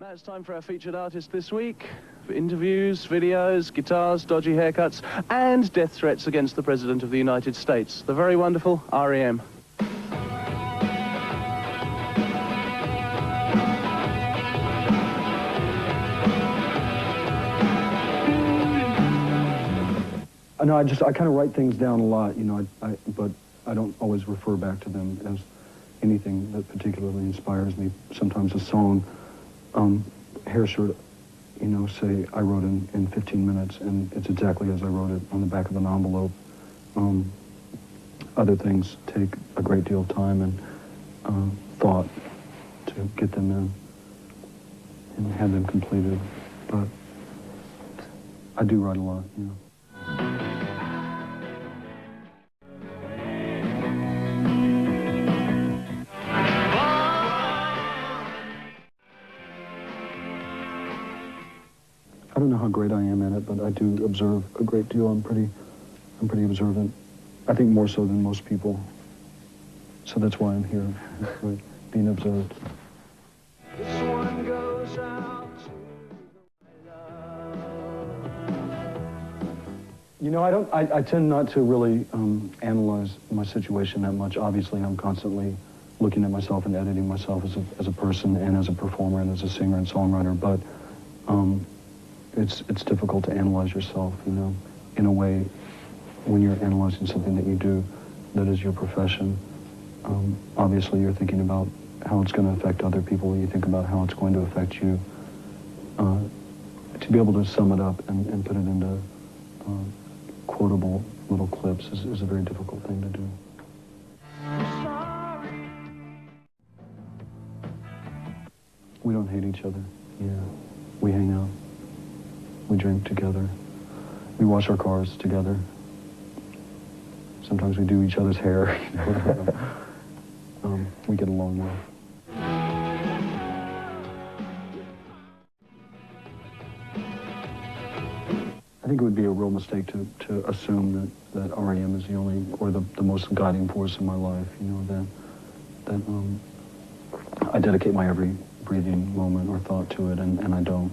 Now it's time for our featured artist this week. For interviews, videos, guitars, dodgy haircuts, and death threats against the President of the United States. The very wonderful R.E.M. No, I kind of write things down a lot, you know, but I don't always refer back to them as anything that particularly inspires me. Sometimes a song, Hair Shirt, you know, say I wrote in 15 minutes, and it's exactly as I wrote it on the back of an envelope. Other things take a great deal of time and thought to get them in and have them completed, but I do write a lot, you know. I don't know how great I am at it, but I do observe a great deal. I'm pretty observant. I think more so than most people. So that's why I'm here, being observed. This one goes out to you know, I tend not to really analyze my situation that much. Obviously, I'm constantly looking at myself and editing myself as a person and as a performer and as a singer and songwriter, but it's difficult to analyze yourself, you know, in a way when you're analyzing something that you do that is your profession. Obviously, you're thinking about how it's going to affect other people. You think about how it's going to affect you. To be able to sum it up and put it into quotable little clips is a very difficult thing to do. We don't hate each other. Yeah, we hang out. We drink together. We wash our cars together. Sometimes we do each other's hair. We get along well. I think it would be a real mistake to assume that R.E.M. is the only or the most guiding force in my life. You know, that I dedicate my every breathing moment or thought to it, and I don't.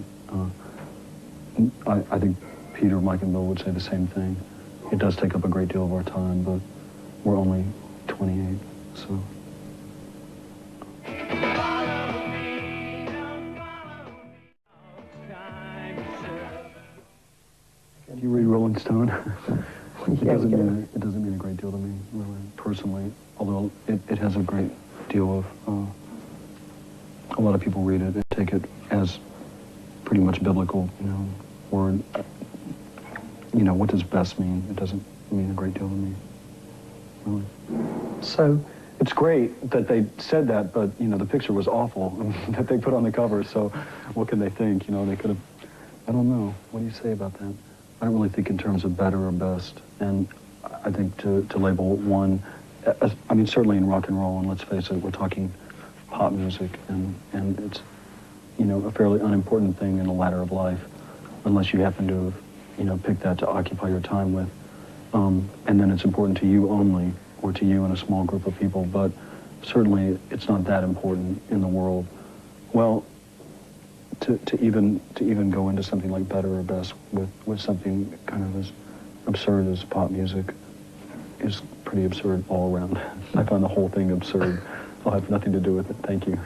I think Peter, Mike, and Bill would say the same thing. It does take up a great deal of our time, but we're only 28, so. Do you read Rolling Stone? It doesn't mean a great deal to me, really, personally. Although it has a great deal of. A lot of people read it and take it as pretty much biblical, you know, word. You know, what does best mean? It doesn't mean a great deal to me, really. So it's great that they said that, but, you know, the picture was awful that they put on the cover, so what can they think? You know, they could have, I don't know. What do you say about that? I don't really think in terms of better or best, and I think to label one, I mean, certainly in rock and roll, and let's face it, we're talking pop music, and it's, you know, a fairly unimportant thing in the ladder of life, unless you happen to have, you know, picked that to occupy your time with. And then it's important to you only, or to you and a small group of people, but certainly it's not that important in the world. Well, to even go into something like better or best with something kind of as absurd as pop music is pretty absurd all around. I find the whole thing absurd. I'll have nothing to do with it. Thank you.